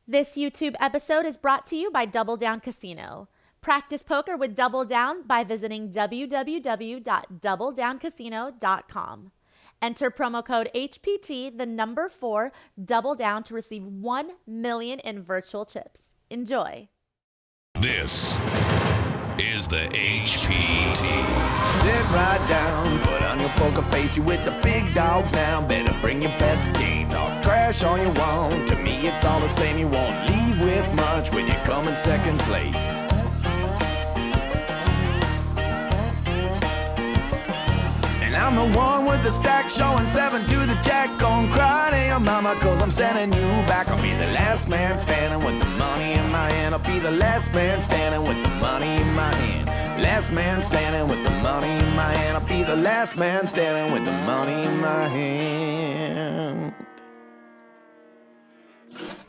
This YouTube episode is brought to you by Double Down Casino. Practice poker with Double Down by visiting www.doubledowncasino.com. Enter promo code HPT, the number 4, Double Down to receive 1 million in virtual chips. Enjoy. This is the HPT. Sit right down, put on your poker face, you with the big dogs now. Better bring your best game, talk trash all you want. To me it's all the same, you won't leave with much when you come in second place. And I'm the one with the stack showing 7 to the jack. Gon' cry to your mama cause I'm sending you back. I'll be the last man standing with the money in my hand. I'll be the last man standing with the money in my hand. Last man standing with the money in my hand. I'll be the last man standing with the money in my hand.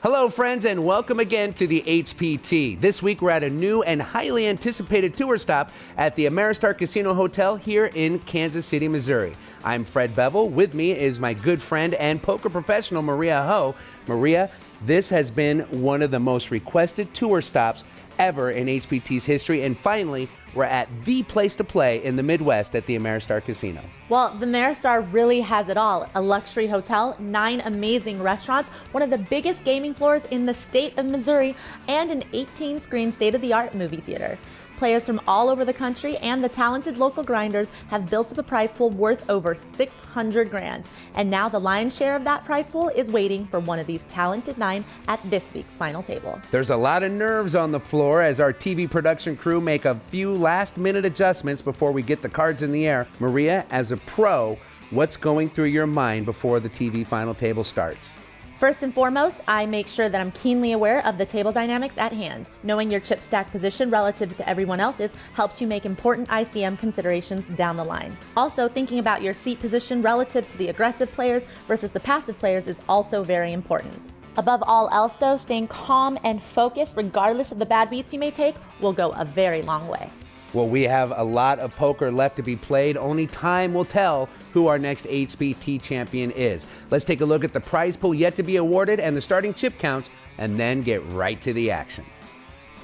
Hello, friends, and welcome again to the HPT. This week, we're at a new and highly anticipated tour stop at the Ameristar Casino Hotel here in Kansas City, Missouri. I'm Fred Bevel. With me is my good friend and poker professional, Maria Ho. Maria, this has been one of the most requested tour stops ever in HPT's history, and finally, we're at the place to play in the Midwest at the Ameristar Casino. Well, the Ameristar really has it all. A luxury hotel, 9 amazing restaurants, one of the biggest gaming floors in the state of Missouri, and an 18-screen state-of-the-art movie theater. Players from all over the country and the talented local grinders have built up a prize pool worth over $600,000. And now the lion's share of that prize pool is waiting for one of these talented 9 at this week's final table. There's a lot of nerves on the floor as our TV production crew make a few last-minute adjustments before we get the cards in the air. Maria, as a pro, what's going through your mind before the TV final table starts? First and foremost, I make sure that I'm keenly aware of the table dynamics at hand. Knowing your chip stack position relative to everyone else's helps you make important ICM considerations down the line. Also, thinking about your seat position relative to the aggressive players versus the passive players is also very important. Above all else though, staying calm and focused regardless of the bad beats you may take will go a very long way. Well, we have a lot of poker left to be played. Only time will tell who our next HPT champion is. Let's take a look at the prize pool yet to be awarded and the starting chip counts, and then get right to the action.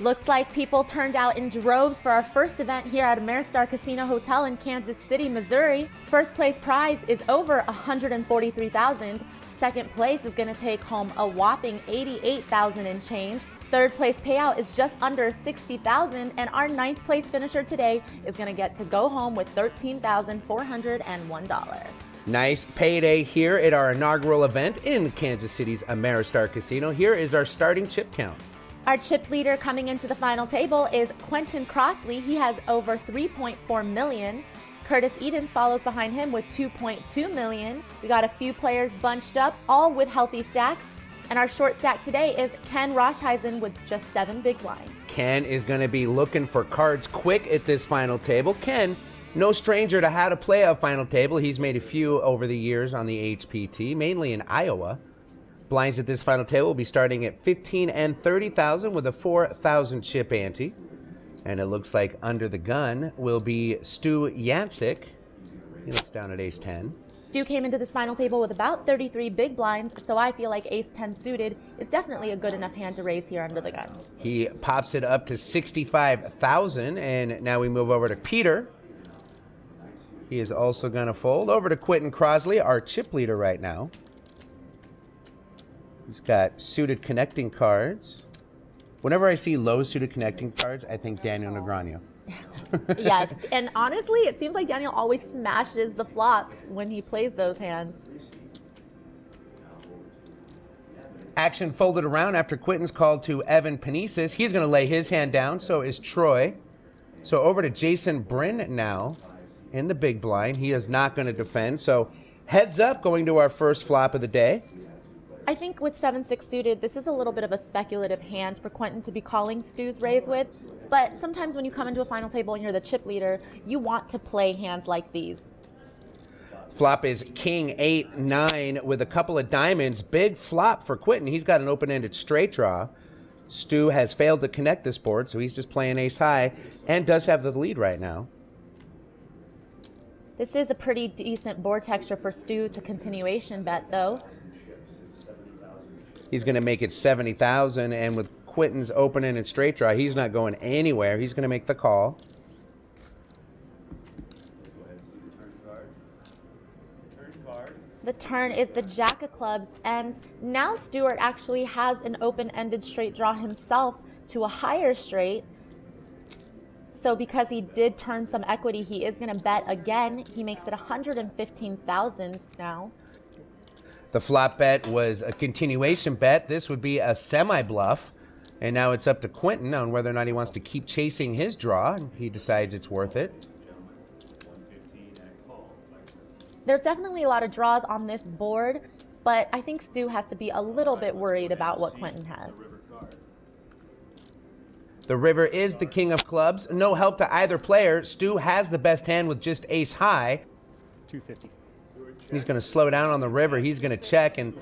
Looks like people turned out in droves for our first event here at Ameristar Casino Hotel in Kansas City, Missouri. First place prize is over $143,000. Second place is going to take home a whopping $88,000 and change. Third place payout is just under $60,000, and our 9th place finisher today is going to get to go home with $13,401. Nice payday here at our inaugural event in Kansas City's Ameristar Casino. Here is our starting chip count. Our chip leader coming into the final table is Quentin Crossley. He has over $3.4 million. Curtis Edens follows behind him with $2.2 million. We got a few players bunched up, all with healthy stacks. And our short stack today is Ken Roshheisen with just 7 big blinds. Ken is going to be looking for cards quick at this final table. Ken, no stranger to how to play a final table. He's made a few over the years on the HPT, mainly in Iowa. Blinds at this final table will be starting at $15,000 and $30,000 with a 4,000 chip ante. And it looks like under the gun will be Stu Yancik. He looks down at ace-10. Stu came into this final table with about 33 big blinds, so I feel like ace-10 suited is definitely a good enough hand to raise here under the gun. He pops it up to $65,000, and now we move over to Peter. He is also going to fold. Over to Quentin Crossley, our chip leader right now. He's got suited connecting cards. Whenever I see low suited connecting cards, I think Daniel Negreanu. Yes, and honestly, it seems like Daniel always smashes the flops when he plays those hands. Action folded around after Quentin's called to Evan Pinissus. He's going to lay his hand down, so is Troy. So over to Jason Brynn now in the big blind. He is not going to defend, so heads up going to our first flop of the day. I think with 7-6 suited, this is a little bit of a speculative hand for Quentin to be calling Stu's raise with. But sometimes when you come into a final table and you're the chip leader, you want to play hands like these. Flop is King 8-9 with a couple of diamonds. Big flop for Quentin. He's got an open-ended straight draw. Stu has failed to connect this board, so he's just playing ace high and does have the lead right now. This is a pretty decent board texture for Stu to continuation bet, though. He's going to make it 70,000, and with Quentin's opening and straight draw, he's not going anywhere. He's going to make the call. The turn is the Jack of clubs, and now Stewart actually has an open-ended straight draw himself to a higher straight. So because he did turn some equity, he is going to bet again. He makes it 115,000 now. The flop bet was a continuation bet. This would be a semi-bluff. And now it's up to Quentin on whether or not he wants to keep chasing his draw. He decides it's worth it. There's definitely a lot of draws on this board, but I think Stu has to be a little bit worried about what Quentin has. The river is the king of clubs. No help to either player. Stu has the best hand with just ace high. 250. He's going to slow down on the river. He's going to check, and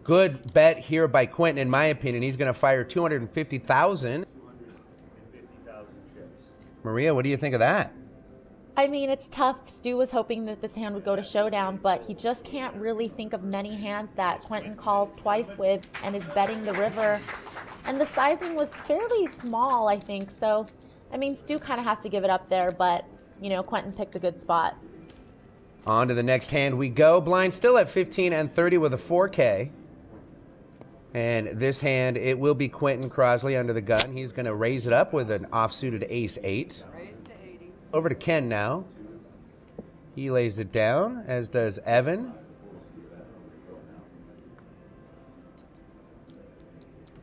good bet here by Quentin, in my opinion. He's going to fire 250,000. Maria, what do you think of that? I mean, it's tough. Stu was hoping that this hand would go to showdown, but he just can't really think of many hands that Quentin calls twice with and is betting the river. And the sizing was fairly small, I think. So, I mean, Stu kind of has to give it up there, but, you know, Quentin picked a good spot. On to the next hand we go. Blind still at 15 and 30 with a 4K. And this hand, it will be Quentin Crosley under the gun. He's going to raise it up with an offsuited ace-8. Over to Ken now. He lays it down, as does Evan.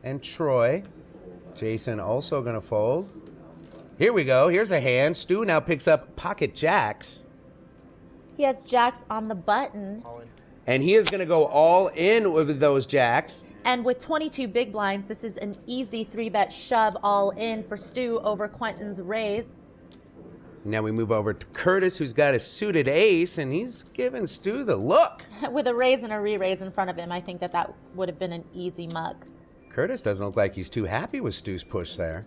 And Troy. Jason also going to fold. Here we go. Here's a hand. Stu now picks up pocket jacks. He has jacks on the button. And he is going to go all in with those jacks. And with 22 big blinds, this is an easy 3-bet shove all in for Stu over Quentin's raise. Now we move over to Curtis, who's got a suited ace, and he's giving Stu the look. With a raise and a re-raise in front of him, I think that would have been an easy mug. Curtis doesn't look like he's too happy with Stu's push there.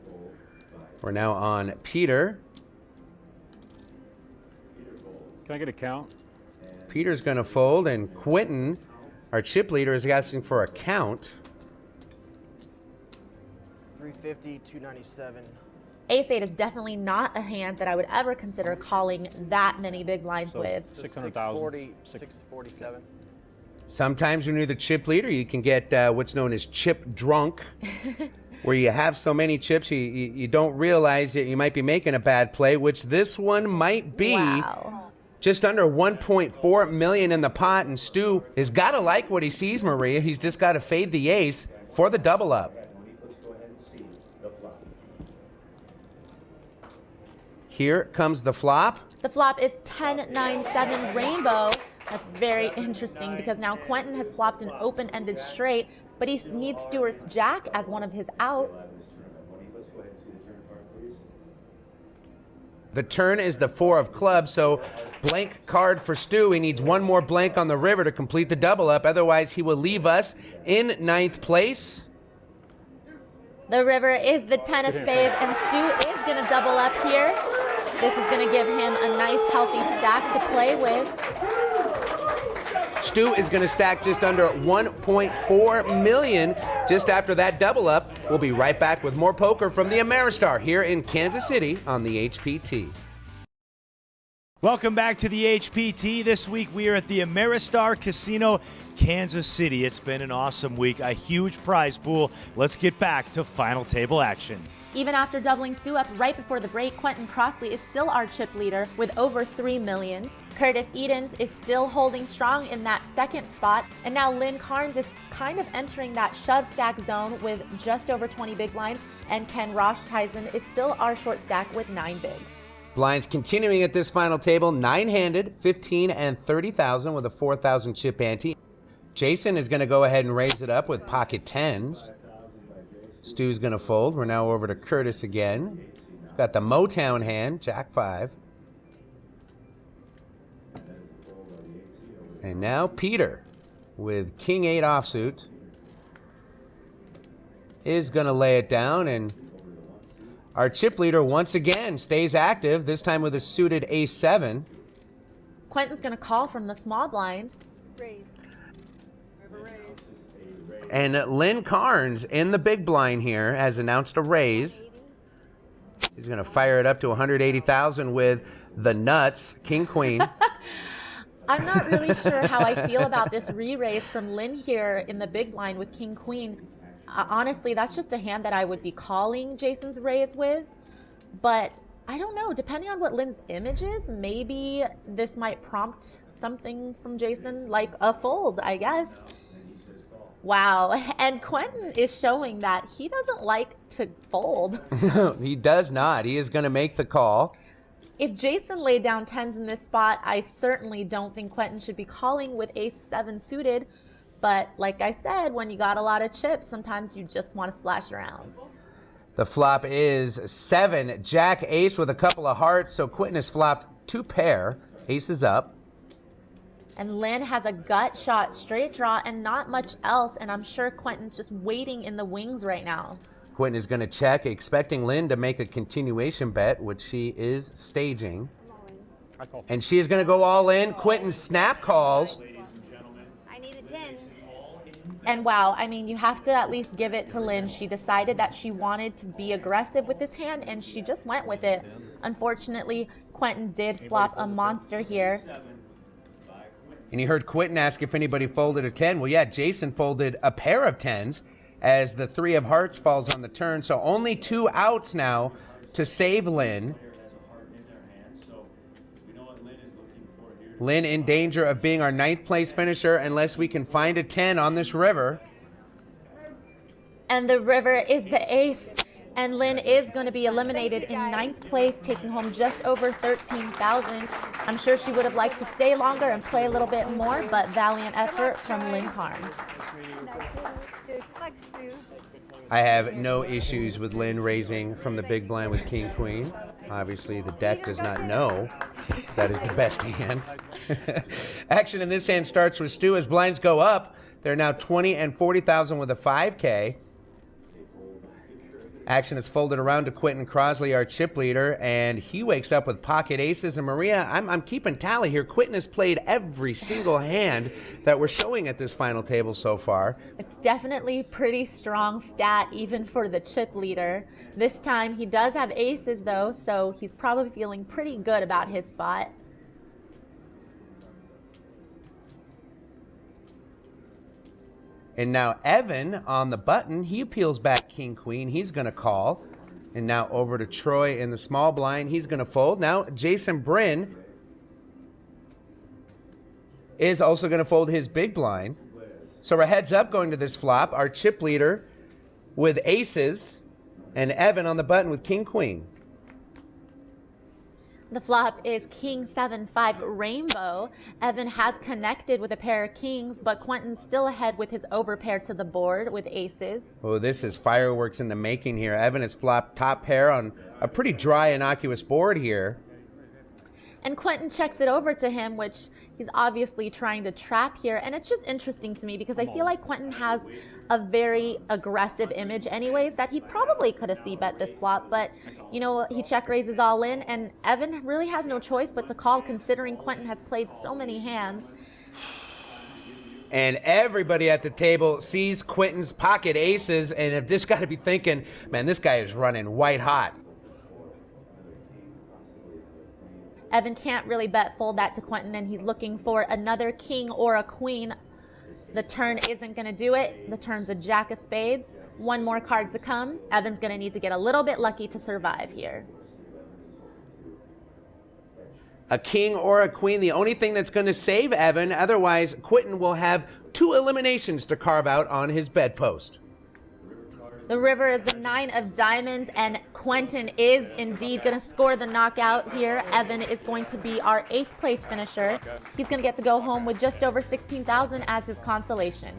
We're now on Peter. Can I get a count? Peter's going to fold, and Quentin, our chip leader, is asking for a count. 350, 297. Ace-8 is definitely not a hand that I would ever consider calling that many big blinds with. 600,000. 640, 647. Sometimes when you're the chip leader, you can get what's known as chip drunk, where you have so many chips you don't realize that you might be making a bad play, which this one might be. Wow. Just under 1.4 million in the pot, and Stu has got to like what he sees, Maria. He's just got to fade the ace for the double up. Here comes the flop. The flop is 10-9-7 rainbow. That's very interesting because now Quentin has flopped an open-ended straight, but he needs Stewart's jack as one of his outs. The turn is the 4 of clubs, so blank card for Stu. He needs one more blank on the river to complete the double up. Otherwise, he will leave us in 9th place. The river is the 10 of spades, and Stu is going to double up here. This is going to give him a nice, healthy stack to play with. Stu is going to stack just under 1.4 million just after that double up. We'll be right back with more poker from the Ameristar here in Kansas City on the HPT. Welcome back to the HPT. This week we are at the Ameristar Casino, Kansas City. It's been an awesome week, a huge prize pool. Let's get back to final table action. Even after doubling Stu up right before the break, Quentin Crosley is still our chip leader with over 3 million. Curtis Edens is still holding strong in that second spot. And now Lynn Carnes is kind of entering that shove stack zone with just over 20 big blinds. And Ken Roshtheisen is still our short stack with 9 bigs. Blinds continuing at this final table, 9-handed, 15 and 30,000 with a 4,000 chip ante. Jason is going to go ahead and raise it up with pocket 10s. Stu's going to fold. We're now over to Curtis again. He's got the Motown hand, Jack 5. And now Peter with King 8 offsuit is going to lay it down, and our chip leader once again stays active, this time with a suited ace 7. Quentin's going to call from the small blind. Raise. River raise. And Lynn Carnes in the big blind here has announced a raise. She's going to fire it up to 180,000 with the nuts, King Queen. I'm not really sure how I feel about this re-raise from Lynn here in the big blind with King Queen. Honestly, that's just a hand that I would be calling Jason's raise with. But I don't know, depending on what Lynn's image is, maybe this might prompt something from Jason, like a fold, I guess. Wow, and Quentin is showing that he doesn't like to fold. He does not. He is going to make the call. If Jason laid down tens in this spot, I certainly don't think Quentin should be calling with ace-7 suited. But like I said, when you got a lot of chips, sometimes you just want to splash around. The flop is 7, Jack, ace with a couple of hearts. So Quentin has flopped 2 pair. Ace is up. And Lynn has a gut shot straight draw and not much else. And I'm sure Quentin's just waiting in the wings right now. Quentin is going to check, expecting Lynn to make a continuation bet, which she is staging. And she is going to go all in. Quentin snap calls. I need a 10. And wow, I mean, you have to at least give it to Lynn. She decided that she wanted to be aggressive with this hand, and she just went with it. Unfortunately, Quentin did flop a monster here. And you heard Quentin ask if anybody folded a 10. Well, yeah, Jason folded a pair of 10s as the 3 of hearts falls on the turn. So only 2 outs now to save Lynn. Lynn in danger of being our 9th place finisher unless we can find a 10 on this river. And the river is the ace. And Lynn is going to be eliminated in 9th place, taking home just over 13,000. I'm sure she would have liked to stay longer and play a little bit more, but valiant effort from Lynn Carnes. I have no issues with Lynn raising from the big blind with King Queen. Obviously, the deck does not know that is the best hand. Action in this hand starts with Stu as blinds go up. They're now 20 and 40,000 with a 5K. Action is folded around to Quentin Crosley, our chip leader, and he wakes up with pocket aces. And Maria, I'm keeping tally here. Quentin has played every single hand that we're showing at this final table so far. It's definitely pretty strong stat, even for the chip leader. This time he does have aces, though, so he's probably feeling pretty good about his spot. And now Evan on the button, he peels back King Queen. He's going to call. And now over to Troy in the small blind. He's going to fold. Now Jason Brynn is also going to fold his big blind. So we're heads up going to this flop. Our chip leader with aces and Evan on the button with King Queen. The flop is King 7-5 Rainbow. Evan has connected with a pair of kings, but Quentin's still ahead with his overpair to the board with aces. Oh, this is fireworks in the making here. Evan has flopped top pair on a pretty dry, innocuous board here. And Quentin checks it over to him, which he's obviously trying to trap here. And it's just interesting to me because I feel like Quentin has a very aggressive image anyways that he probably could have c-bet this flop. But, you know, he check raises all in, and Evan really has no choice but to call considering Quentin has played so many hands. And everybody at the table sees Quentin's pocket aces and have just got to be thinking, man, this guy is running white hot. Evan can't really bet fold that to Quentin, and he's looking for another king or a queen. The turn isn't going to do it. The turn's a jack of spades. One more card to come. Evan's going to need to get a little bit lucky to survive here. A king or a queen, the only thing that's going to save Evan. Otherwise, Quentin will have 2 eliminations to carve out on his bedpost. The river is the 9 of diamonds, and Quentin is indeed going to score the knockout here. Evan is going to be our 8th place finisher. He's going to get to go home with just over 16,000 as his consolation.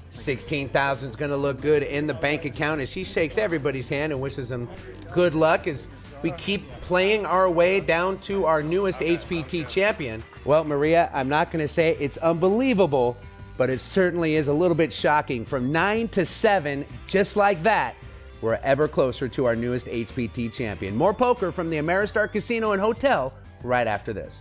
16,000 is going to look good in the bank account as she shakes everybody's hand and wishes them good luck as we keep playing our way down to our newest HPT champion. Well, Maria, I'm not going to say it's unbelievable, but it certainly is a little bit shocking. From 9 to 7, just like that, we're ever closer to our newest HPT champion. More poker from the Ameristar Casino and Hotel right after this.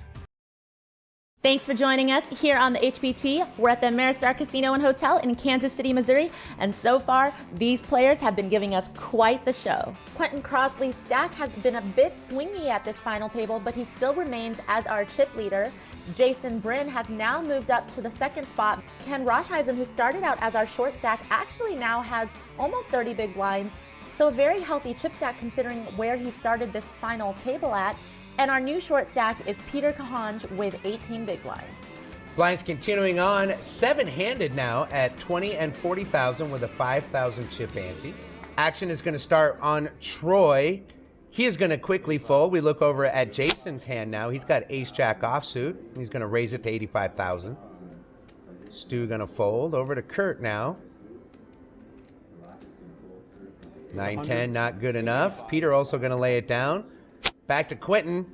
Thanks for joining us here on the HPT. We're at the Ameristar Casino and Hotel in Kansas City, Missouri, and so far, these players have been giving us quite the show. Quentin Crossley's stack has been a bit swingy at this final table, but he still remains as our chip leader. Jason Brynn has now moved up to the second spot. Ken Roshheisen, who started out as our short stack, actually now has almost 30 big blinds, so a very healthy chip stack considering where he started this final table at. And our new short stack is Peter Cahange with 18 big blinds. Blinds continuing on, seven-handed now at 20 and 40,000 with a 5,000 chip ante. Action is going to start on Troy. He is going to quickly fold. We look over at Jason's hand now. He's got ace-jack offsuit. He's going to raise it to 85,000. Stu going to fold. Over to Kurt now. 9-10, not good enough. Peter also going to lay it down. Back to Quentin.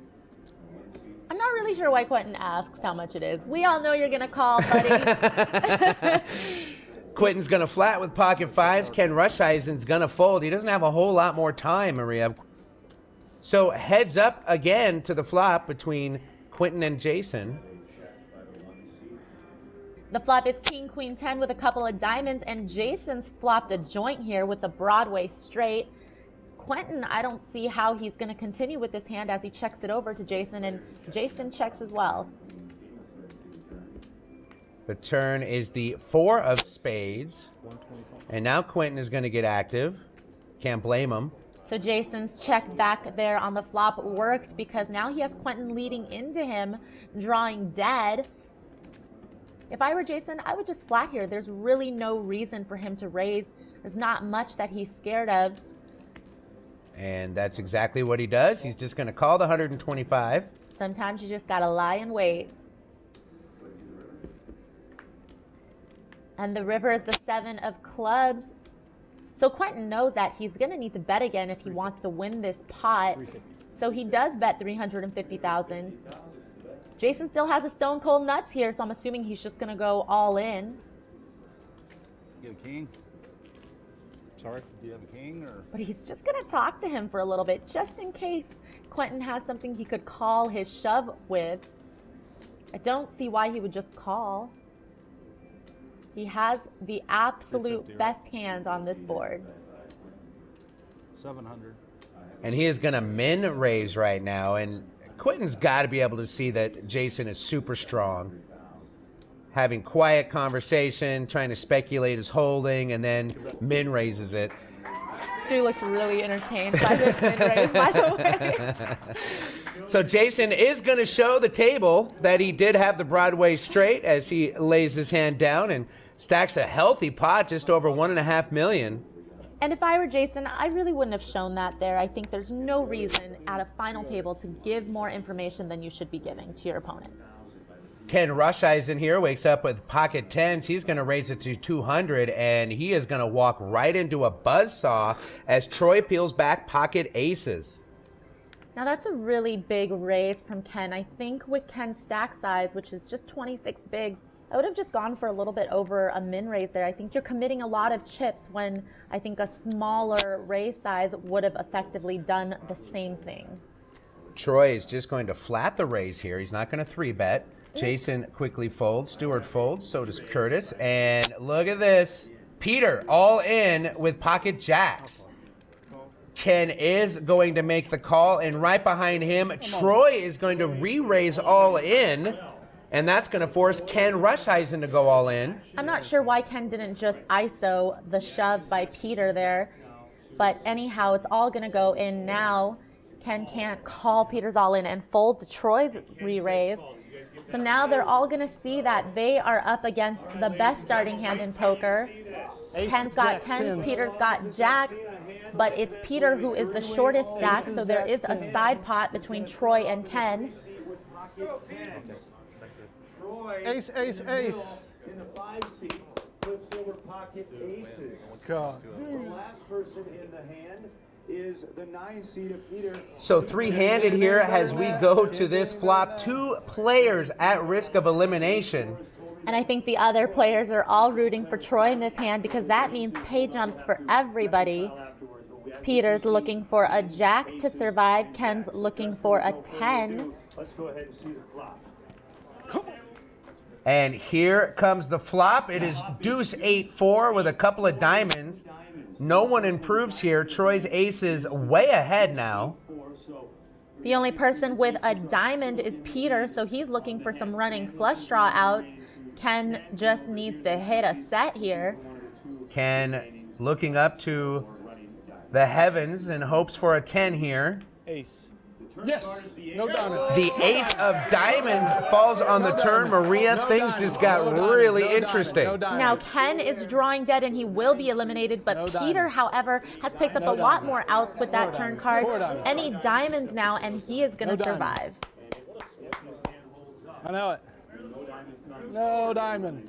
I'm not really sure why Quentin asks how much it is. We all know you're going to call, buddy. Quentin's going to flat with pocket fives. Ken Rushheisen's going to fold. He doesn't have a whole lot more time, Maria. So heads up again to the flop between Quentin and Jason. The flop is King, Queen, 10 with a couple of diamonds, and Jason's flopped a joint here with a Broadway straight. Quentin, I don't see how he's going to continue with this hand as he checks it over to Jason, and Jason checks as well. The turn is the 4 of spades. And now Quentin is going to get active. Can't blame him. So Jason's check back there on the flop worked because now he has Quentin leading into him, drawing dead. If I were Jason, I would just flat here. There's really no reason for him to raise. There's not much that he's scared of. And that's exactly what he does. He's just going to call the 125. Sometimes you just got to lie and wait. And the river is the 7 of clubs. So Quentin knows that he's going to need to bet again if he wants to win this pot. So he does bet 350,000. Jason still has a stone cold nuts here, so I'm assuming he's just going to go all in. You have a king? Sorry, do you have a king or? But he's just going to talk to him for a little bit, just in case Quentin has something he could call his shove with. I don't see why he would just call. He has the absolute best hand on this board. 700. And he is going to min raise right now. And Quentin's got to be able to see that Jason is super strong. Having quiet conversation, trying to speculate his holding, and then min raises it. Stu looked really entertained by this min raise, by the way. So Jason is going to show the table that he did have the Broadway straight as he lays his hand down and stacks a healthy pot, just over $1.5 million. And if I were Jason, I really wouldn't have shown that there. I think there's no reason at a final table to give more information than you should be giving to your opponents. Ken Rushheisen here wakes up with pocket tens. He's going to raise it to 200, and he is going to walk right into a buzzsaw as Troy peels back pocket aces. Now that's a really big raise from Ken. I think with Ken's stack size, which is just 26 bigs, I would have just gone for a little bit over a min raise there. I think you're committing a lot of chips when I think a smaller raise size would have effectively done the same thing. Troy is just going to flat the raise here. He's not going to 3-bet. Jason quickly folds. Stewart folds. So does Curtis. And look at this. Peter all in with pocket jacks. Ken is going to make the call. And right behind him, Troy is going to re-raise all in. And that's going to force Ken Rushheisen to go all in. I'm not sure why Ken didn't just ISO the shove by Peter there. But anyhow, it's all going to go in now. Ken can't call Peter's all in and fold to Troy's re-raise. So now they're all going to see that they are up against the best starting hand in poker. Ken's got tens, Peter's got jacks, but it's Peter who is the shortest stack, so there is a side pot between Troy and Ken. Ace, ace, ace. In the 5 seat, flips over pocket aces. God. The last person in the hand is the 9 seed of Peter. So three-handed here as we go to this flop. 2 players at risk of elimination. And I think the other players are all rooting for Troy in this hand because that means pay jumps for everybody. Peter's looking for a jack to survive. Ken's looking for a 10. Let's go ahead and see the flop. And here comes the flop. It is deuce 8-4 with a couple of diamonds. No one improves here. Troy's ace is way ahead now. The only person with a diamond is Peter, so he's looking for some running flush draw outs. Ken just needs to hit a set here. Ken looking up to the heavens and hopes for a 10 here. Ace. Yes. No diamond. The ace of diamonds falls on the turn. Maria, things just got really interesting. Now Ken is drawing dead and he will be eliminated, but Peter, however, has picked up a lot more outs with that turn card. Any diamond now and he is going to survive. I know it. No diamond.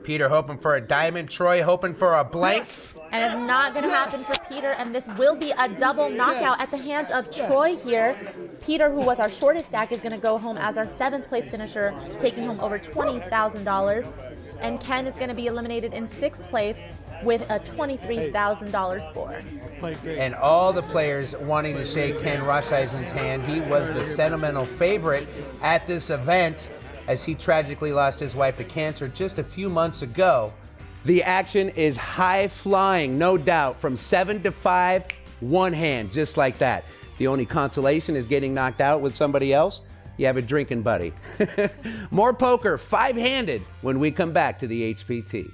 Peter hoping for a diamond. Troy hoping for a blank. And it's not going to happen for Peter, and this will be a double knockout at the hands of Troy here. Peter, who was our shortest stack, is going to go home as our 7th place finisher, taking home over $20,000. And Ken is going to be eliminated in 6th place with a $23,000 score. And all the players wanting to shake Ken Rusheisen's hand. He was the sentimental favorite at this event, as he tragically lost his wife to cancer just a few months ago. The action is high flying, no doubt, from 7 to 5, one hand, just like that. The only consolation is getting knocked out with somebody else. You have a drinking buddy. More poker, 5-handed, when we come back to the HPT.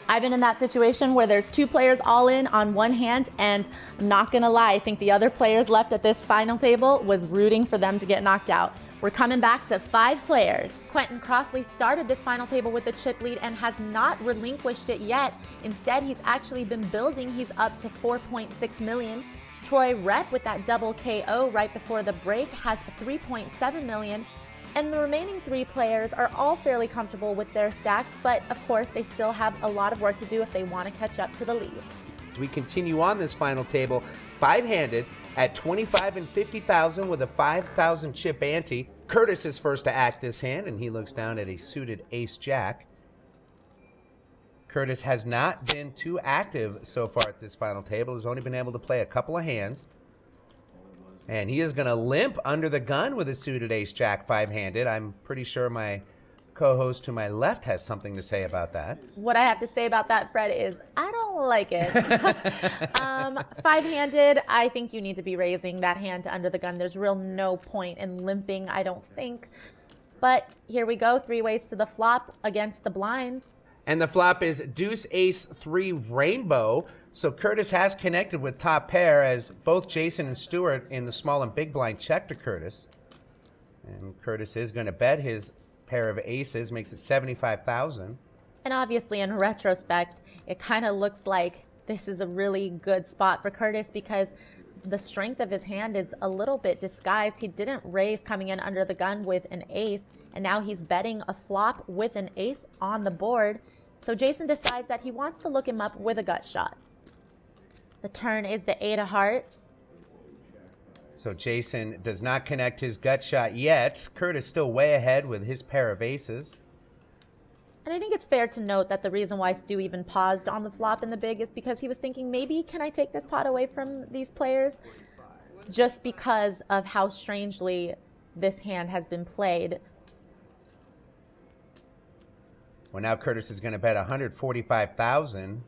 I've been in that situation where there's 2 players all in on one hand, and I'm not gonna lie, I think the other players left at this final table was rooting for them to get knocked out. We're coming back to 5 players. Quentin Crossley started this final table with the chip lead and has not relinquished it yet. Instead, he's actually been building. He's up to 4.6 million. Troy Rep with that double KO right before the break has 3.7 million. And the remaining 3 players are all fairly comfortable with their stacks, but of course they still have a lot of work to do if they want to catch up to the lead. As we continue on this final table, 5-handed at 25 and 50,000 with a 5,000 chip ante. Curtis is first to act this hand, and he looks down at a suited ace-jack. Curtis has not been too active so far at this final table. He's only been able to play a couple of hands. And he is going to limp under the gun with a suited ace-jack 5-handed. I'm pretty sure my co-host to my left has something to say about that. What I have to say about that, Fred, is I don't like it. 5-handed, I think you need to be raising that hand to under the gun. There's real no point in limping, I don't think. But here we go, 3 ways to the flop against the blinds. And the flop is deuce ace 3 rainbow. So Curtis has connected with top pair, as both Jason and Stewart in the small and big blind check to Curtis. And Curtis is going to bet his pair of aces, makes it 75,000. And obviously in retrospect, it kind of looks like this is a really good spot for Curtis because the strength of his hand is a little bit disguised. He didn't raise coming in under the gun with an ace, and now he's betting a flop with an ace on the board. So Jason decides that he wants to look him up with a gut shot. The turn is the 8 of hearts. So Jason does not connect his gut shot yet. Curtis still way ahead with his pair of aces. And I think it's fair to note that the reason why Stu even paused on the flop in the big is because he was thinking, maybe can I take this pot away from these players? Just because of how strangely this hand has been played. Well, now Curtis is going to bet 145,000.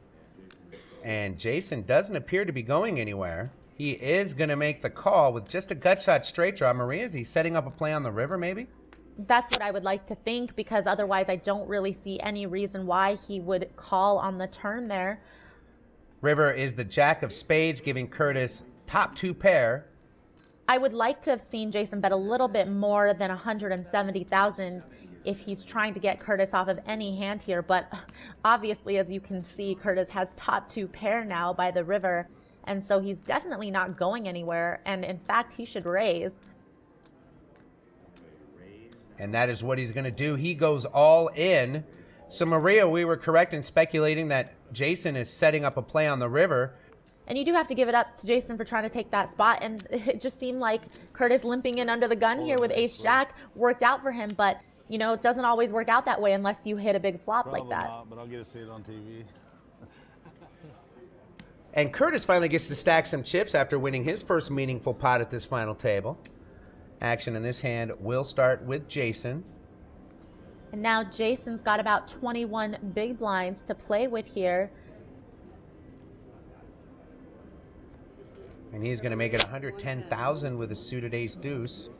And Jason doesn't appear to be going anywhere. He is going to make the call with just a gut shot straight draw. Maria, is he setting up a play on the river maybe? That's what I would like to think, because otherwise I don't really see any reason why he would call on the turn there. River is the jack of spades, giving Curtis top 2 pair. I would like to have seen Jason bet a little bit more than 170,000 if he's trying to get Curtis off of any hand here, but obviously, as you can see, Curtis has top 2 pair now by the river. And so he's definitely not going anywhere. And in fact, he should raise. And that is what he's going to do. He goes all in. So Maria, we were correct in speculating that Jason is setting up a play on the river. And you do have to give it up to Jason for trying to take that spot. And it just seemed like Curtis limping in under the gun here with ace-jack worked out for him. But, you know, it doesn't always work out that way unless you hit a big flop like that. Not, but I'll get to see it on TV. And Curtis finally gets to stack some chips after winning his first meaningful pot at this final table. Action in this hand will start with Jason. And now Jason's got about 21 big blinds to play with here. And he's going to make it 110,000 with a suited ace deuce.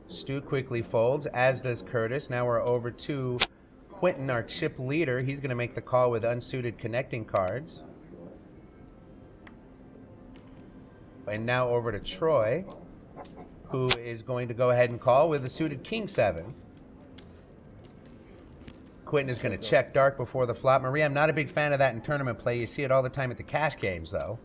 Stu quickly folds, as does Curtis. Now we're over to Quentin, our chip leader. He's going to make the call with unsuited connecting cards. And now over to Troy, who is going to go ahead and call with the suited king 7. Quentin is going to check dark before the flop. Maria, I'm not a big fan of that in tournament play. You see it all the time at the cash games, though.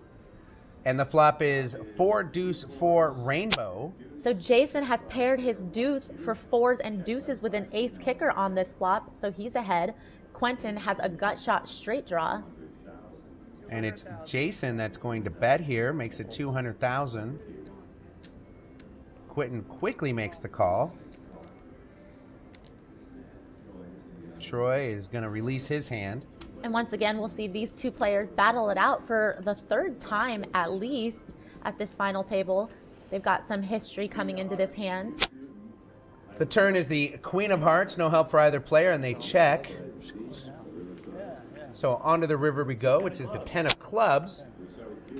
And the flop is 4 deuce 4 rainbow. So Jason has paired his deuce for 4s and deuces with an ace kicker on this flop, so he's ahead. Quentin has a gut shot straight draw. And it's Jason that's going to bet here, makes it 200,000. Quentin quickly makes the call. Troy is going to release his hand. And once again, we'll see these two players battle it out for the 3rd time at least at this final table. They've got some history coming into this hand. The turn is the Queen of Hearts, no help for either player, and they check. So onto the river we go, which is the 10 of clubs.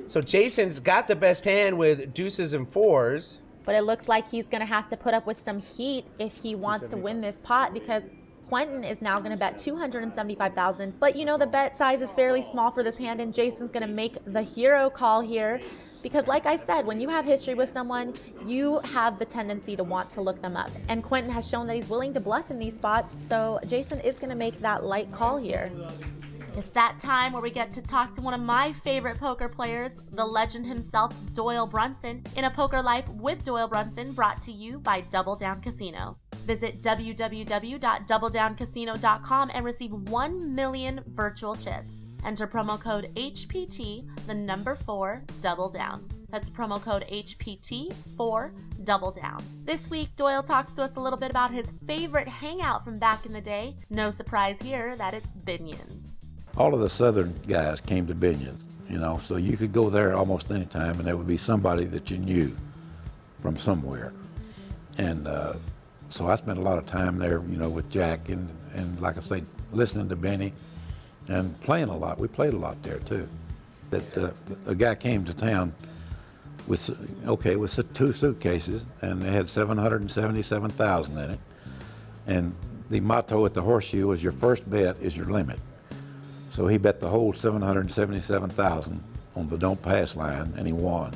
So Jason's got the best hand with deuces and 4s. But it looks like he's going to have to put up with some heat if he wants to win this pot, because Quentin is now going to bet 275,000. But you know, the bet size is fairly small for this hand, and Jason's going to make the hero call here. Because like I said, when you have history with someone, you have the tendency to want to look them up. And Quentin has shown that he's willing to bluff in these spots, so Jason is going to make that light call here. It's that time where we get to talk to one of my favorite poker players, the legend himself, Doyle Brunson, in a Poker Life with Doyle Brunson, brought to you by Double Down Casino. Visit www.doubledowncasino.com and receive 1 million virtual chips. Enter promo code HPT, the number 4, double down. That's promo code HPT for double down. This week, Doyle talks to us a little bit about his favorite hangout from back in the day. No surprise here that it's Binion's. All of the southern guys came to Binion's, you know, so you could go there almost any time and there would be somebody that you knew from somewhere. And so I spent a lot of time there, you know, with Jack and like I say, listening to Benny and playing a lot. We played a lot there too. That a guy came to town with 2 suitcases, and they had 777,000 in it. And the motto at the Horseshoe was your first bet is your limit. So he bet the whole 777,000 on the don't pass line, and he won.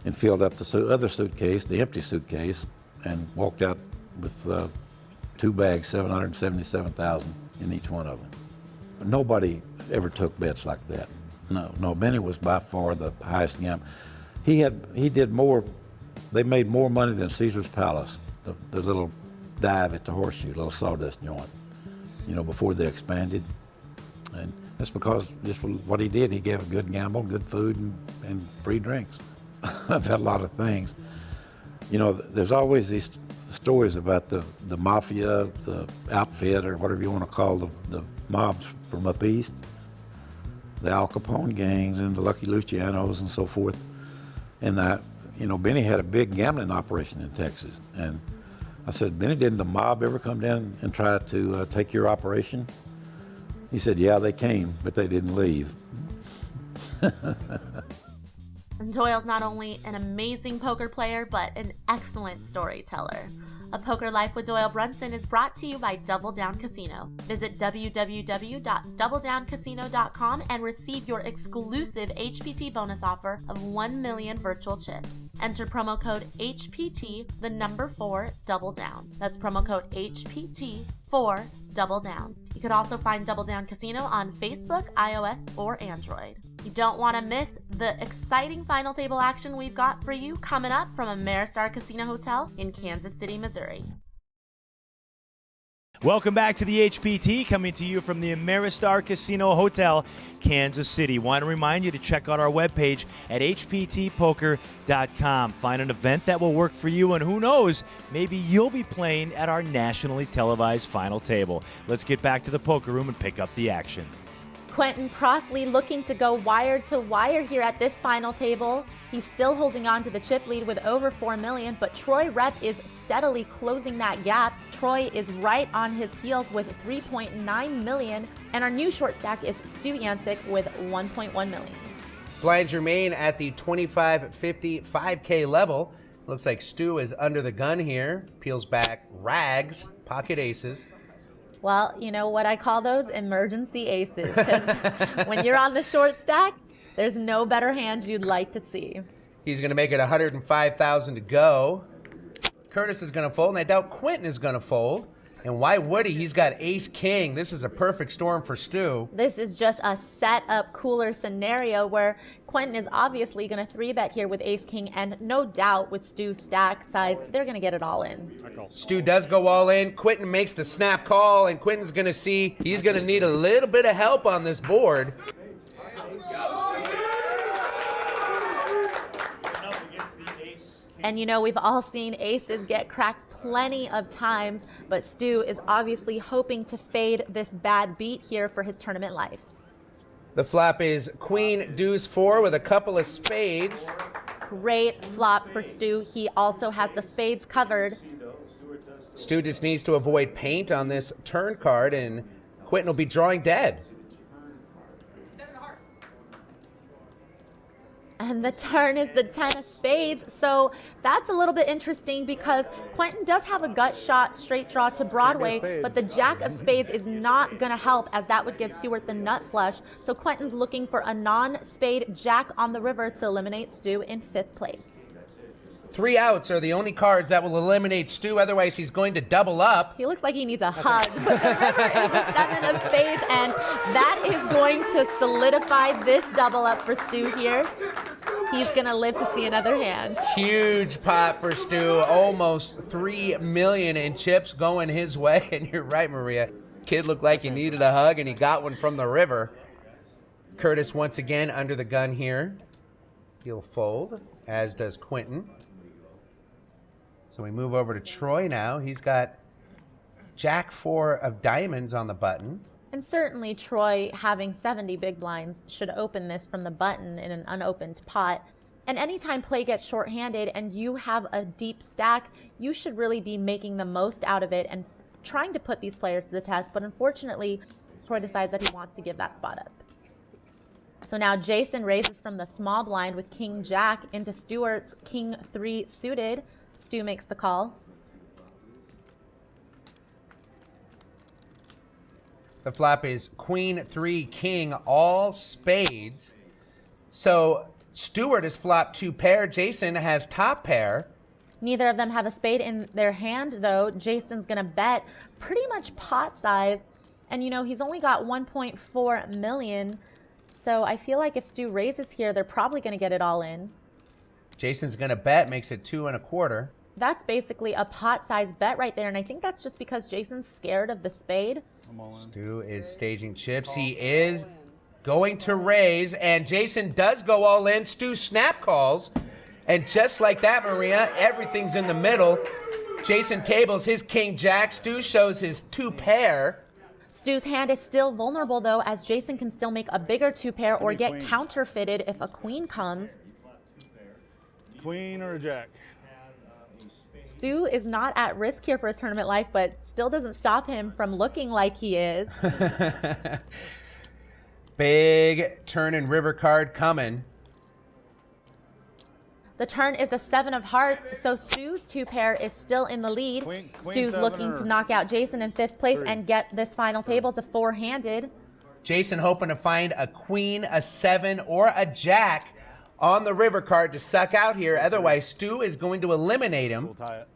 And filled up the other suitcase, the empty suitcase, and walked out with 2 bags, 777,000 in each one of them. Nobody ever took bets like that. No, Benny was by far the highest gambler. He did more. They made more money than Caesar's Palace, the little dive at the Horseshoe, little sawdust joint, you know, before they expanded. And that's because just what he did. He gave a good gamble, good food, and free drinks. I've had a lot of things. You know, there's always these stories about the mafia, the outfit, or whatever you want to call the mobs from up east, the Al Capone gangs and the Lucky Lucianos and so forth. And you know, Benny had a big gambling operation in Texas. And I said, Benny, didn't the mob ever come down and try to take your operation? He said, yeah, they came, but they didn't leave. And Doyle's not only an amazing poker player, but an excellent storyteller. A Poker Life with Doyle Brunson is brought to you by Double Down Casino. Visit www.doubledowncasino.com and receive your exclusive HPT bonus offer of 1 million virtual chips. Enter promo code HPT, the number 4, double down. That's promo code HPT for double down. You could also find Double Down Casino on Facebook, iOS, or Android. You don't want to miss the exciting final table action we've got for you coming up from Ameristar Casino Hotel in Kansas City, Missouri. Welcome back to the HPT, coming to you from the Ameristar Casino Hotel, Kansas City. Want to remind you to check out our webpage at hptpoker.com. Find an event that will work for you, and who knows, maybe you'll be playing at our nationally televised final table. Let's get back to the poker room and pick up the action. Quentin Crossley looking to go wire to wire here at this final table. He's still holding on to the chip lead with over 4 million, but Troy Rep is steadily closing that gap. Troy is right on his heels with 3.9 million, and our new short stack is Stu Yancic with 1.1 million. Blinds remain at the 25-50 5K level. Looks like Stu is under the gun here. Peels back rags, pocket aces. Well, you know what I call those? Emergency aces. 'Cause when you're on the short stack, there's no better hand you'd like to see. He's going to make it 105,000 to go. Curtis is going to fold, and I doubt Quentin is going to fold. And why would he? He's got ace-king. This is a perfect storm for Stu. This is just a set-up cooler scenario where Quentin is obviously going to 3-bet here with ace-king, and no doubt with Stu's stack size, they're going to get it all in. Stu does go all in. Quentin makes the snap call, and Quentin's going to see he's going to need a little bit of help on this board. And you know, we've all seen aces get cracked plenty of times, but Stu is obviously hoping to fade this bad beat here for his tournament life. The flop is queen deuce 4 with a couple of spades. Great flop for Stu. He also has the spades covered. Stu just needs to avoid paint on this turn card, and Quentin will be drawing dead. And the turn is the 10 of spades, so that's a little bit interesting because Quentin does have a gut shot straight draw to Broadway, but the jack of spades is not going to help, as that would give Stewart the nut flush. So Quentin's looking for a non-spade jack on the river to eliminate Stu in 5th place. 3 outs are the only cards that will eliminate Stu, otherwise he's going to double up. He looks like he needs a hug, but the river is the 7 of spades, and that is going to solidify this double up for Stu here. He's going to live to see another hand. Huge pot for Stu, almost 3 million in chips going his way, and you're right, Maria. Kid looked like he needed a hug, and he got one from the river. Curtis once again under the gun here. He'll fold, as does Quentin. So we move over to Troy now. He's got jack 4 of diamonds on the button. And certainly Troy, having 70 big blinds, should open this from the button in an unopened pot. And anytime play gets shorthanded and you have a deep stack, you should really be making the most out of it and trying to put these players to the test. But unfortunately, Troy decides that he wants to give that spot up. So now Jason raises from the small blind with King Jack into Stewart's King 3 suited. Stu makes the call. The flop is Queen 3 King all spades. So Stewart has flopped 2 pair. Jason has top pair. Neither of them have a spade in their hand, though. Jason's going to bet pretty much pot size. And, you know, he's only got 1.4 million. So I feel like if Stu raises here, they're probably going to get it all in. Jason's going to bet, makes it 2 1/4. That's basically a pot size bet right there. And I think that's just because Jason's scared of the spade. Stu is staging chips. He is going to raise, and Jason does go all in. Stu snap calls. And just like that, Maria, everything's in the middle. Jason tables his King Jack. Stu shows his 2 pair. Stu's hand is still vulnerable, though, as Jason can still make a bigger 2 pair or get counterfeited if a queen comes. Queen or a jack? Stu is not at risk here for his tournament life, but still doesn't stop him from looking like he is. Big turn and river card coming. The turn is the 7 of hearts, so Stu's 2 pair is still in the lead. Stu's looking to knock out Jason in 5th place and get this final table to 4-handed. Jason hoping to find a queen, a 7, or a jack on the river card to suck out here. Otherwise, Stu is going to eliminate him. We'll tie it.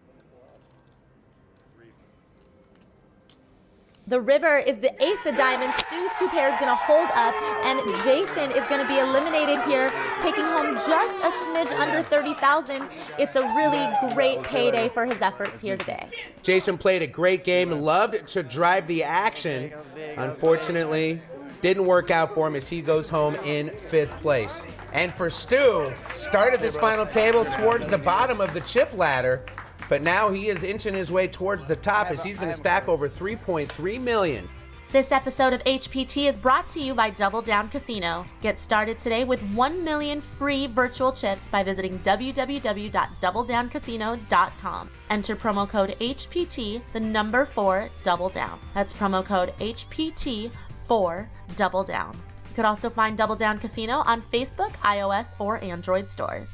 The river is the ace of diamonds. Stu's 2 pair is going to hold up, and Jason is going to be eliminated here, taking home just a smidge under 30,000. It's a really great payday for his efforts here today. Jason played a great game, loved to drive the action. Unfortunately, didn't work out for him as he goes home in 5th place. And for Stu, started this final table towards the bottom of the chip ladder, but now he is inching his way towards the top as he's going to stack over 3.3 million. This episode of HPT is brought to you by Double Down Casino. Get started today with 1 million free virtual chips by visiting www.doubledowncasino.com. Enter promo code HPT, the number 4, Double Down. That's promo code HPT 4, Double Down. You could also find Double Down Casino on Facebook, iOS, or Android stores.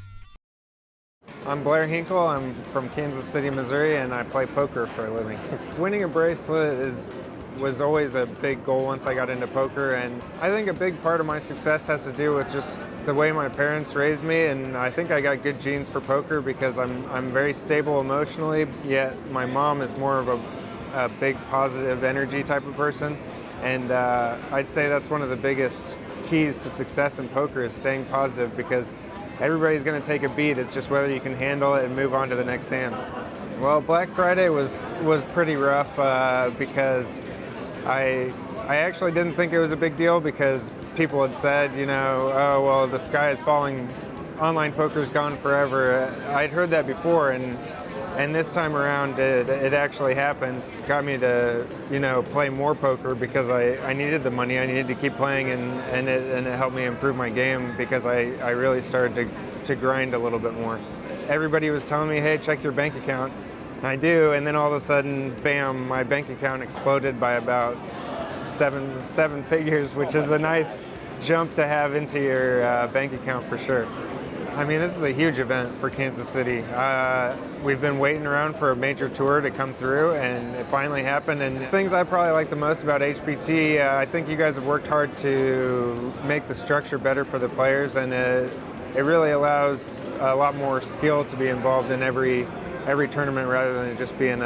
I'm Blair Hinkle. I'm from Kansas City, Missouri, and I play poker for a living. Winning a bracelet was always a big goal once I got into poker, and I think a big part of my success has to do with just the way my parents raised me, and I think I got good genes for poker because I'm very stable emotionally, yet my mom is more of a big positive energy type of person, and I'd say that's one of the biggest keys to success in poker is staying positive, because everybody's going to take a beat. It's just whether you can handle it and move on to the next hand. Well, Black Friday was pretty rough because I actually didn't think it was a big deal because people had said, you know, oh, well, the sky is falling, online poker's gone forever. I'd heard that before, and this time around it actually happened. Got me to, you know, play more poker because I needed the money. I needed to keep playing, and it helped me improve my game because I really started to grind a little bit more. Everybody was telling me, hey, check your bank account. I do, and then all of a sudden, bam, my bank account exploded by about seven figures, which is a nice jump to have into your bank account for sure. I mean, this is a huge event for Kansas City. We've been waiting around for a major tour to come through, and it finally happened. And things I probably like the most about HPT, I think you guys have worked hard to make the structure better for the players, and it really allows a lot more skill to be involved in every tournament rather than just being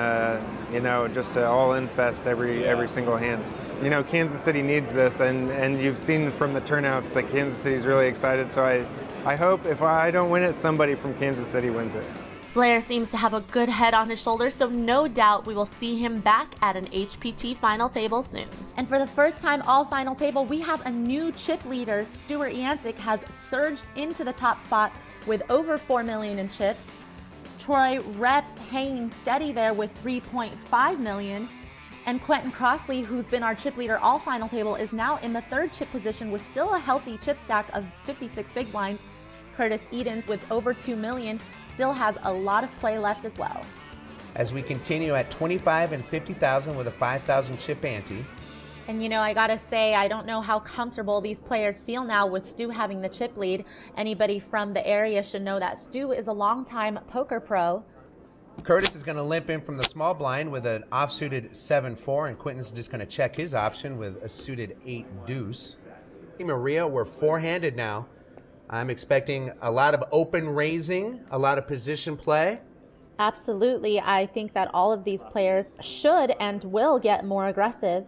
just an all-in fest every single hand. You know, Kansas City needs this, and you've seen from the turnouts that Kansas City's really excited, so I hope if I don't win it, somebody from Kansas City wins it. Blair seems to have a good head on his shoulders, so no doubt we will see him back at an HPT final table soon. And for the first time all final table, we have a new chip leader. Stuart Yancik has surged into the top spot with over 4 million in chips. Troy Rep hanging steady there with 3.5 million. And Quentin Crossley, who's been our chip leader all final table, is now in the third chip position with still a healthy chip stack of 56 big blinds. Curtis Edens with over 2 million still has a lot of play left as well. As we continue at 25 and 50,000 with a 5,000 chip ante. And you know, I gotta say, I don't know how comfortable these players feel now with Stu having the chip lead. Anybody from the area should know that Stu is a longtime poker pro. Curtis is going to limp in from the small blind with an offsuited 7-4, and Quentin's just going to check his option with a suited 8-deuce. Maria, we're four-handed now. I'm expecting a lot of open raising, a lot of position play. Absolutely. I think that all of these players should and will get more aggressive.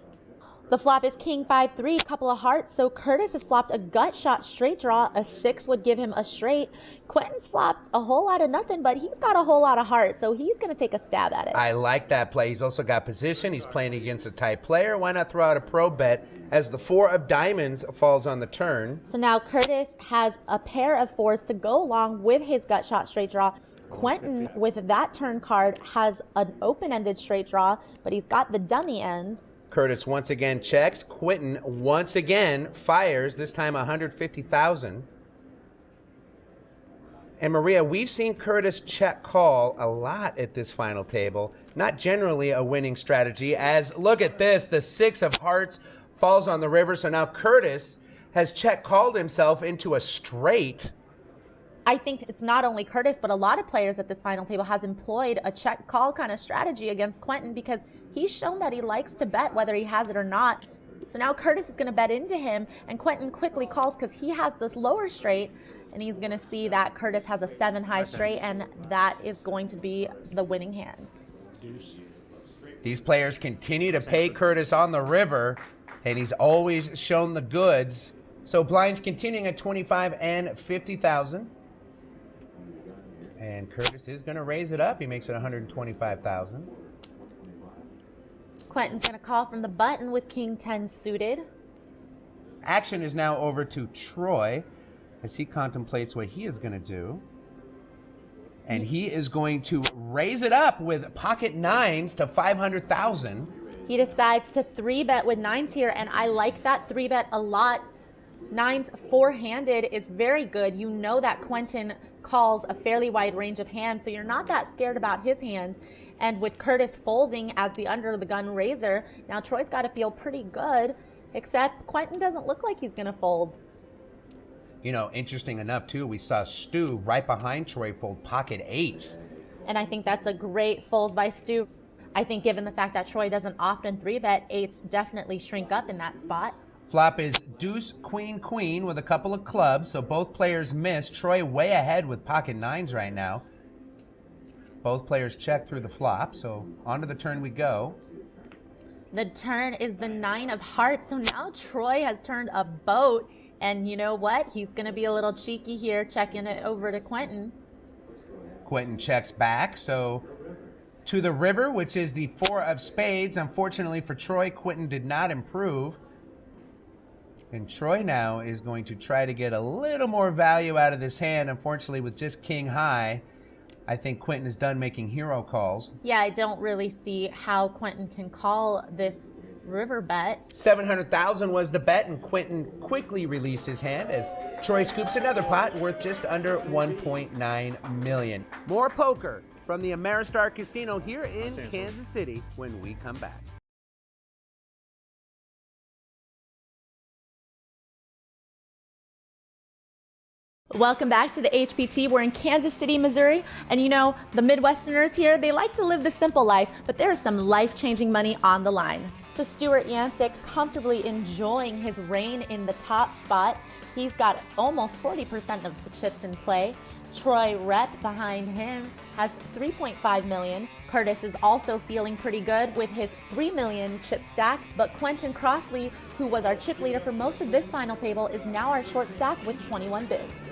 The flop is King 5-3, couple of hearts, so Curtis has flopped a gut shot straight draw. A 6 would give him a straight. Quentin's flopped a whole lot of nothing, but he's got a whole lot of hearts, so he's going to take a stab at it. I like that play. He's also got position. He's playing against a tight player. Why not throw out a pro bet as the 4 of diamonds falls on the turn? So now Curtis has a pair of 4s to go along with his gut shot straight draw. Quentin, with that turn card, has an open-ended straight draw, but he's got the dummy end. Curtis once again checks. Quentin once again fires, this time 150,000. And Maria, we've seen Curtis check call a lot at this final table. Not generally a winning strategy, as look at this, the 6 of hearts falls on the river. So now Curtis has check called himself into a straight. I think it's not only Curtis, but a lot of players at this final table has employed a check call kind of strategy against Quentin because he's shown that he likes to bet whether he has it or not. So now Curtis is going to bet into him, and Quentin quickly calls because he has this lower straight, and he's going to see that Curtis has a 7 high straight, and that is going to be the winning hand. These players continue to pay Curtis on the river, and he's always shown the goods. So blinds continuing at 25 and 50,000. And Curtis is going to raise it up. He makes it 125,000. Quentin's going to call from the button with King 10 suited. Action is now over to Troy as he contemplates what he is going to do. And he is going to raise it up with pocket 9s to 500,000. He decides to 3-bet with 9s here, and I like that 3-bet a lot. 9s four-handed is very good. You know that Quentin calls a fairly wide range of hands, so you're not that scared about his hand. And with Curtis folding as the under-the-gun raiser, now Troy's got to feel pretty good, except Quentin doesn't look like he's going to fold. You know, interesting enough, too, we saw Stu right behind Troy fold pocket 8s. And I think that's a great fold by Stu. I think given the fact that Troy doesn't often 3-bet, 8s definitely shrink up in that spot. Flop is deuce, queen, queen with a couple of clubs, so both players miss. Troy way ahead with pocket 9s right now. Both players check through the flop, so onto the turn we go. The turn is the 9 of hearts, so now Troy has turned a boat. And you know what? He's going to be a little cheeky here, checking it over to Quentin. Quentin checks back, so to the river, which is the 4 of spades. Unfortunately for Troy, Quentin did not improve. And Troy now is going to try to get a little more value out of this hand. Unfortunately, with just king high, I think Quentin is done making hero calls. Yeah, I don't really see how Quentin can call this river bet. 700,000 was the bet, and Quentin quickly released his hand as Troy scoops another pot worth just under 1.9 million. More poker from the Ameristar Casino here in Kansas City when we come back. Welcome back to the HPT. We're in Kansas City, Missouri. And you know, the Midwesterners here, they like to live the simple life, but there is some life-changing money on the line. So Stuart Yancek comfortably enjoying his reign in the top spot. He's got almost 40% of the chips in play. Troy Rep behind him has 3.5 million. Curtis is also feeling pretty good with his 3 million chip stack, but Quentin Crossley, who was our chip leader for most of this final table, is now our short stack with 21 bids.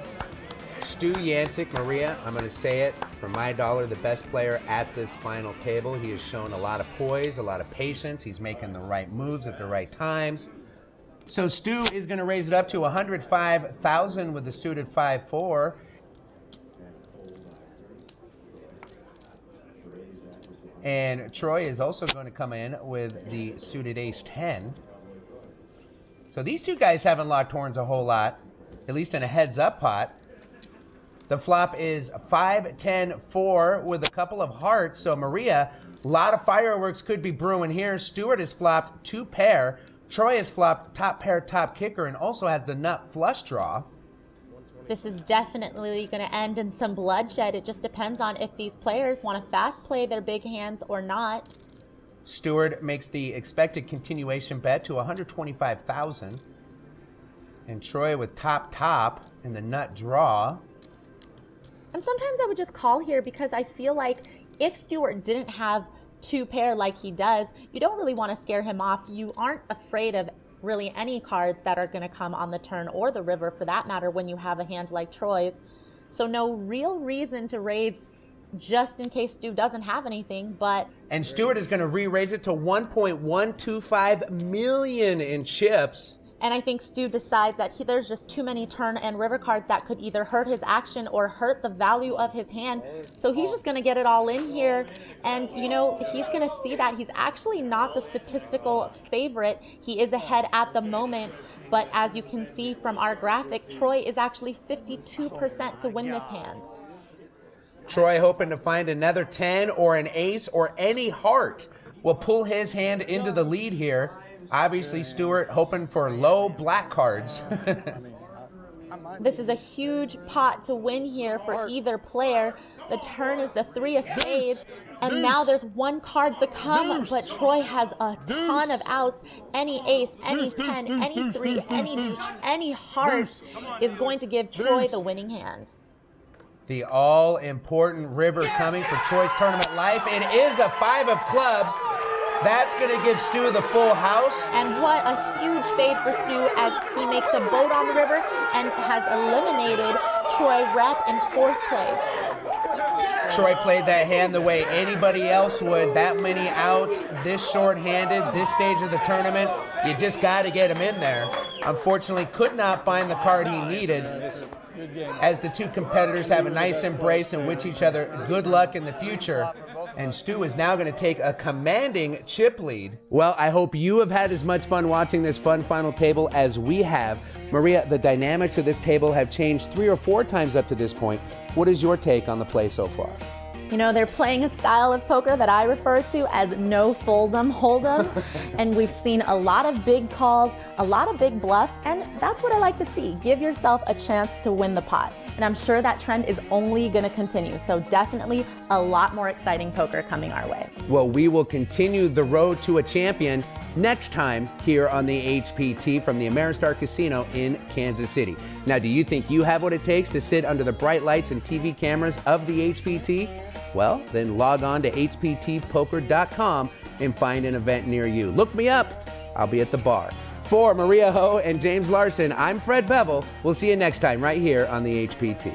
Stu Yancek, Maria, I'm going to say it, for my dollar, the best player at this final table. He has shown a lot of poise, a lot of patience. He's making the right moves at the right times. So Stu is going to raise it up to 105,000 with the suited 5-4. And Troy is also going to come in with the suited ace-10. So these two guys haven't locked horns a whole lot, at least in a heads-up pot. The flop is 5-10-4 with a couple of hearts. So Maria, a lot of fireworks could be brewing here. Stuart has flopped 2 pair. Troy has flopped top pair, top kicker, and also has the nut flush draw. This is definitely going to end in some bloodshed. It just depends on if these players want to fast play their big hands or not. Stuart makes the expected continuation bet to 125,000. And Troy with top and the nut draw. And sometimes I would just call here because I feel like if Stuart didn't have 2 pair like he does, you don't really want to scare him off. You aren't afraid of really any cards that are going to come on the turn or the river for that matter when you have a hand like Troy's. So no real reason to raise just in case Stu doesn't have anything, but... And Stuart is going to re-raise it to 1.125 million in chips. And I think Stu decides that there's just too many turn and river cards that could either hurt his action or hurt the value of his hand. So he's just going to get it all in here. And, you know, he's going to see that he's actually not the statistical favorite. He is ahead at the moment. But as you can see from our graphic, Troy is actually 52% to win this hand. Troy hoping to find another 10 or an ace or any heart will pull his hand into the lead here. Obviously, Stuart hoping for low black cards. This is a huge pot to win here for either player. The turn is the 3 of spades, and now there's 1 card to come, but Troy has a ton of outs. Any ace, any 10, any 3, any deuce, any heart is going to give Troy the winning hand. The all-important river coming for Troy's tournament life. It is a 5 of clubs. That's going to give Stu the full house. And what a huge fade for Stu as he makes a boat on the river and has eliminated Troy Rep in 4th place. Troy played that hand the way anybody else would. That many outs, this short-handed, this stage of the tournament, you just got to get him in there. Unfortunately, could not find the card he needed. As the two competitors have a nice embrace and wish each other good luck in the future. And Stu is now going to take a commanding chip lead. Well, I hope you have had as much fun watching this fun final table as we have. Maria, the dynamics of this table have changed 3 or 4 times up to this point. What is your take on the play so far? You know, they're playing a style of poker that I refer to as no fold'em, hold'em. And we've seen a lot of big calls, a lot of big bluffs, and that's what I like to see. Give yourself a chance to win the pot. And I'm sure that trend is only gonna continue. So definitely a lot more exciting poker coming our way. Well, we will continue the road to a champion next time here on the HPT from the Ameristar Casino in Kansas City. Now, do you think you have what it takes to sit under the bright lights and TV cameras of the HPT? Well, then log on to hptpoker.com and find an event near you. Look me up. I'll be at the bar. For Maria Ho and James Larson, I'm Fred Bevel. We'll see you next time right here on the HPT.